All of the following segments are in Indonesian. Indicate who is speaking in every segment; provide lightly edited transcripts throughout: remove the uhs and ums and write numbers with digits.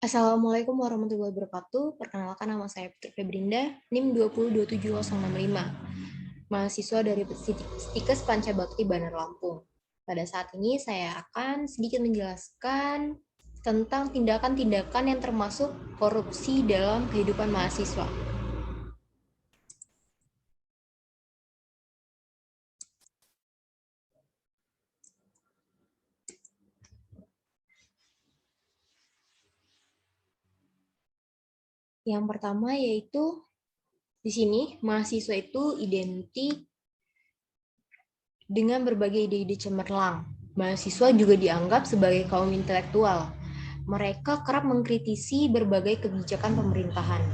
Speaker 1: Assalamualaikum warahmatullahi wabarakatuh. Perkenalkan, nama saya Putri Febrinda, NIM 2027065, mahasiswa dari Stikes Pancabakti Bandar Lampung. Pada saat ini saya akan sedikit menjelaskan tentang tindakan-tindakan yang termasuk korupsi dalam kehidupan mahasiswa. Yang pertama yaitu di sini mahasiswa itu identik dengan berbagai ide-ide cemerlang. Mahasiswa juga dianggap sebagai kaum intelektual. Mereka kerap mengkritisi berbagai kebijakan pemerintahan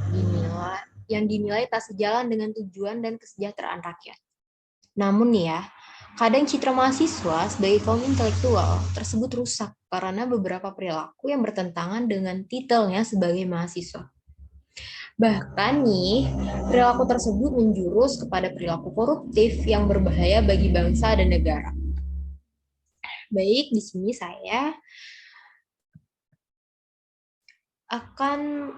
Speaker 1: yang dinilai tak sejalan dengan tujuan dan kesejahteraan rakyat. Namun nih ya, kadang citra mahasiswa sebagai kaum intelektual tersebut rusak karena beberapa perilaku yang bertentangan dengan titelnya sebagai mahasiswa. Bahkan nih, perilaku tersebut menjurus kepada perilaku koruptif yang berbahaya bagi bangsa dan negara. Baik, di sini saya akan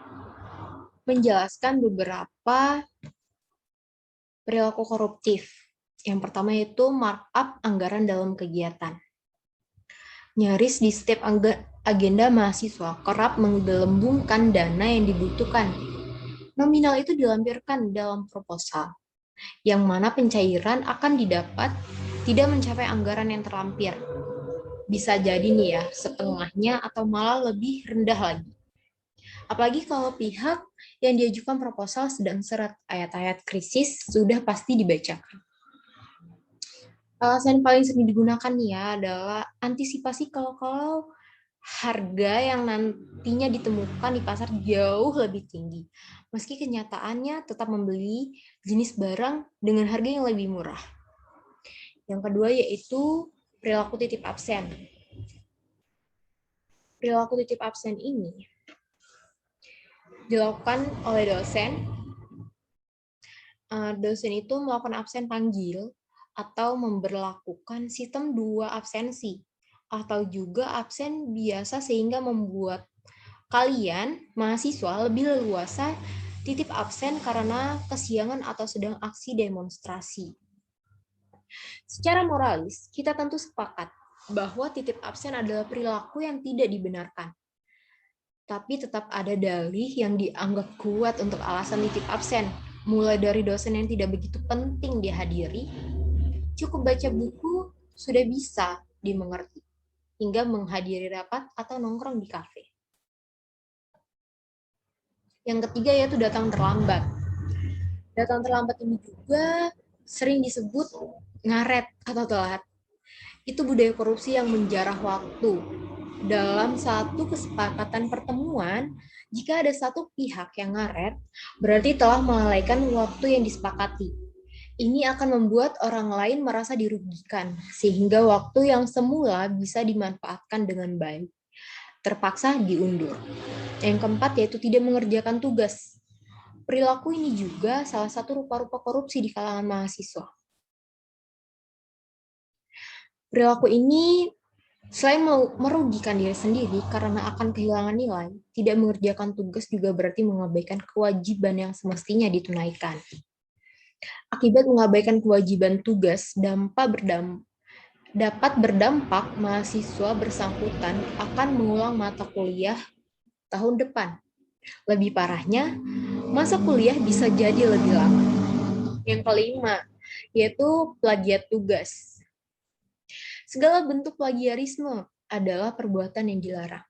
Speaker 1: menjelaskan beberapa perilaku koruptif. Yang pertama yaitu markup anggaran dalam kegiatan. Nyaris di setiap agenda mahasiswa kerap menggelembungkan dana yang dibutuhkan. Nominal itu dilampirkan dalam proposal, yang mana pencairan akan didapat tidak mencapai anggaran yang terlampir. Bisa jadi nih ya, setengahnya atau malah lebih rendah lagi. Apalagi kalau pihak yang diajukan proposal sedang seret ayat-ayat krisis sudah pasti dibacakan. Alasan paling sering digunakan nih ya adalah antisipasi kalau harga yang nantinya ditemukan di pasar jauh lebih tinggi. Meski kenyataannya tetap membeli jenis barang dengan harga yang lebih murah. Yang kedua yaitu perilaku titip absen. Perilaku titip absen ini dilakukan oleh dosen. Dosen itu melakukan absen panggil atau memberlakukan sistem 2 absensi atau juga absen biasa sehingga membuat kalian mahasiswa lebih leluasa titip absen karena kesiangan atau sedang aksi demonstrasi. Secara moralis, kita tentu sepakat bahwa titip absen adalah perilaku yang tidak dibenarkan. Tapi tetap ada dalih yang dianggap kuat untuk alasan titip absen, mulai dari dosen yang tidak begitu penting dihadiri, cukup baca buku sudah bisa dimengerti, hingga menghadiri rapat atau nongkrong di kafe. Yang ketiga yaitu datang terlambat. Datang terlambat ini juga sering disebut ngaret atau telat. Itu budaya korupsi yang menjarah waktu. Dalam satu kesepakatan pertemuan, jika ada satu pihak yang ngaret, berarti telah melalaikan waktu yang disepakati. Ini akan membuat orang lain merasa dirugikan, sehingga waktu yang semula bisa dimanfaatkan dengan baik terpaksa diundur. Yang keempat yaitu tidak mengerjakan tugas. Perilaku ini juga salah satu rupa-rupa korupsi di kalangan mahasiswa. Perilaku ini selain merugikan diri sendiri karena akan kehilangan nilai, tidak mengerjakan tugas juga berarti mengabaikan kewajiban yang semestinya ditunaikan. Akibat mengabaikan kewajiban tugas, dapat berdampak mahasiswa bersangkutan akan mengulang mata kuliah tahun depan. Lebih parahnya, masa kuliah bisa jadi lebih lama. Yang kelima, yaitu plagiat tugas. Segala bentuk plagiarisme adalah perbuatan yang dilarang.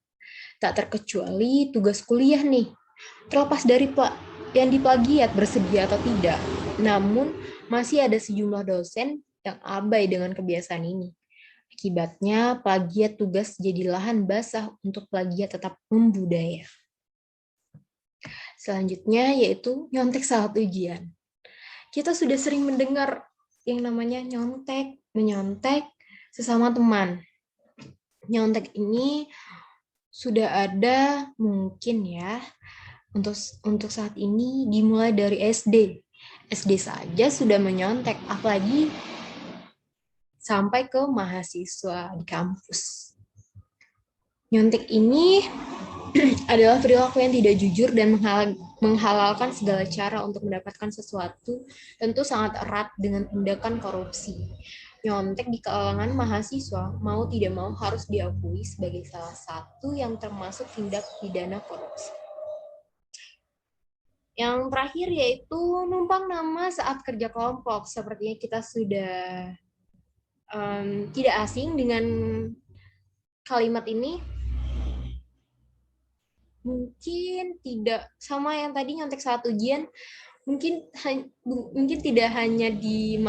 Speaker 1: Tak terkecuali tugas kuliah nih. Terlepas dari yang diplagiat bersedia atau tidak, namun masih ada sejumlah dosen yang abai dengan kebiasaan ini. Akibatnya, plagiat tugas jadi lahan basah untuk plagiat tetap membudaya. Selanjutnya yaitu nyontek saat ujian. Kita sudah sering mendengar yang namanya menyontek sesama teman. Nyontek ini sudah ada mungkin ya untuk saat ini dimulai dari SD. SD saja sudah menyontek, apalagi sampai ke mahasiswa di kampus. Nyontek ini adalah perilaku yang tidak jujur dan menghalalkan segala cara untuk mendapatkan sesuatu, tentu sangat erat dengan tindakan korupsi. Nyontek di kalangan mahasiswa mau tidak mau harus diakui sebagai salah satu yang termasuk tindak pidana korupsi. Yang terakhir yaitu numpang nama saat kerja kelompok. Sepertinya kita sudah tidak asing dengan kalimat ini. Mungkin tidak sama yang tadi nyontek saat ujian, mungkin tidak hanya di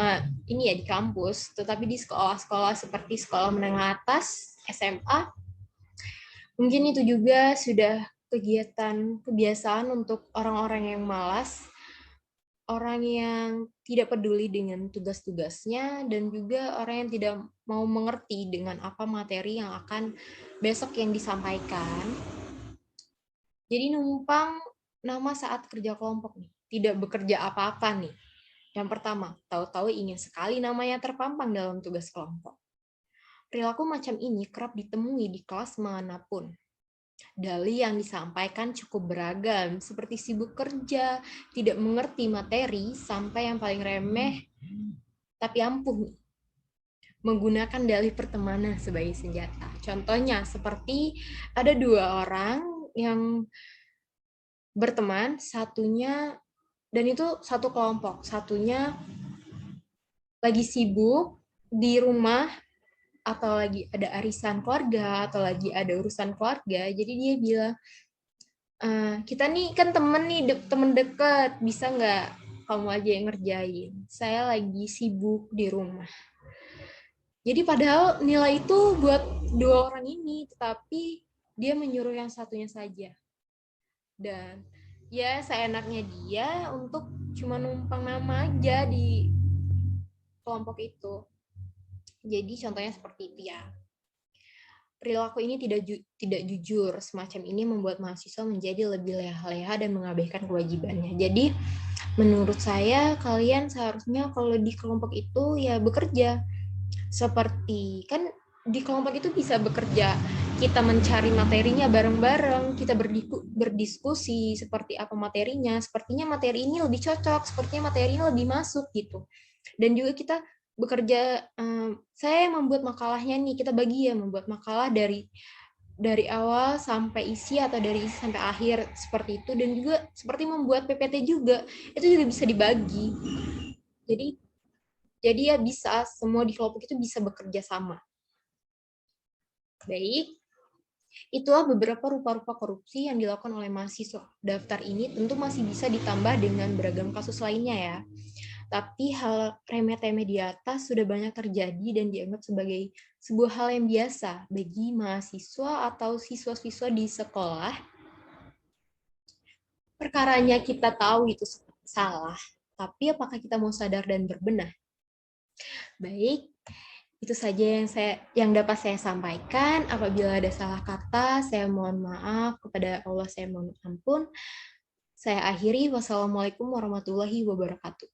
Speaker 1: ini ya di kampus, tetapi di sekolah-sekolah seperti sekolah menengah atas, SMA. Mungkin itu juga sudah kebiasaan untuk orang-orang yang malas, orang yang tidak peduli dengan tugas-tugasnya, dan juga orang yang tidak mau mengerti dengan apa materi yang akan besok yang disampaikan. Jadi numpang nama saat kerja kelompok nih, tidak bekerja apa-apa nih. Yang pertama, tahu-tahu ingin sekali namanya terpampang dalam tugas kelompok. Perilaku macam ini kerap ditemui di kelas manapun. Dalih yang disampaikan cukup beragam, seperti sibuk kerja, tidak mengerti materi, sampai yang paling remeh, tapi ampuh nih, menggunakan dalih pertemanan sebagai senjata. Contohnya, seperti ada 2 orang yang berteman, satunya, dan itu satu kelompok, satunya lagi sibuk di rumah, atau lagi ada arisan keluarga, atau lagi ada urusan keluarga, jadi dia bilang, kita nih kan temen nih, temen deket, bisa nggak kamu aja yang ngerjain? Saya lagi sibuk di rumah. Jadi padahal nilai itu buat 2 orang ini, tetapi dia menyuruh yang satunya saja. Dan ya seenaknya dia untuk cuma numpang nama aja di kelompok itu. Jadi contohnya seperti itu ya. Perilaku ini tidak jujur. Semacam ini membuat mahasiswa menjadi lebih leha-leha dan mengabaikan kewajibannya. Jadi menurut saya kalian seharusnya kalau di kelompok itu ya bekerja. Seperti kan di kelompok itu bisa bekerja, kita mencari materinya bareng-bareng, kita berdiskusi seperti apa materinya, sepertinya materi ini lebih cocok, sepertinya materi ini lebih masuk gitu. Dan juga kita bekerja, saya membuat makalahnya nih, kita bagi ya, membuat makalah dari awal sampai isi atau dari isi sampai akhir seperti itu, dan juga seperti membuat PPT juga, itu juga bisa dibagi. Jadi ya bisa, semua di kelompok itu bisa bekerja sama. Baik, itulah beberapa rupa-rupa korupsi yang dilakukan oleh mahasiswa. Daftar ini tentu masih bisa ditambah dengan beragam kasus lainnya ya. Tapi hal remeh-temeh di atas sudah banyak terjadi dan dianggap sebagai sebuah hal yang biasa bagi mahasiswa atau siswa-siswa di sekolah. Perkaranya kita tahu itu salah, tapi apakah kita mau sadar dan berbenah? Baik, itu saja yang dapat saya sampaikan. Apabila ada salah kata, saya mohon maaf. Kepada Allah saya mohon ampun. Saya akhiri. Wassalamualaikum warahmatullahi wabarakatuh.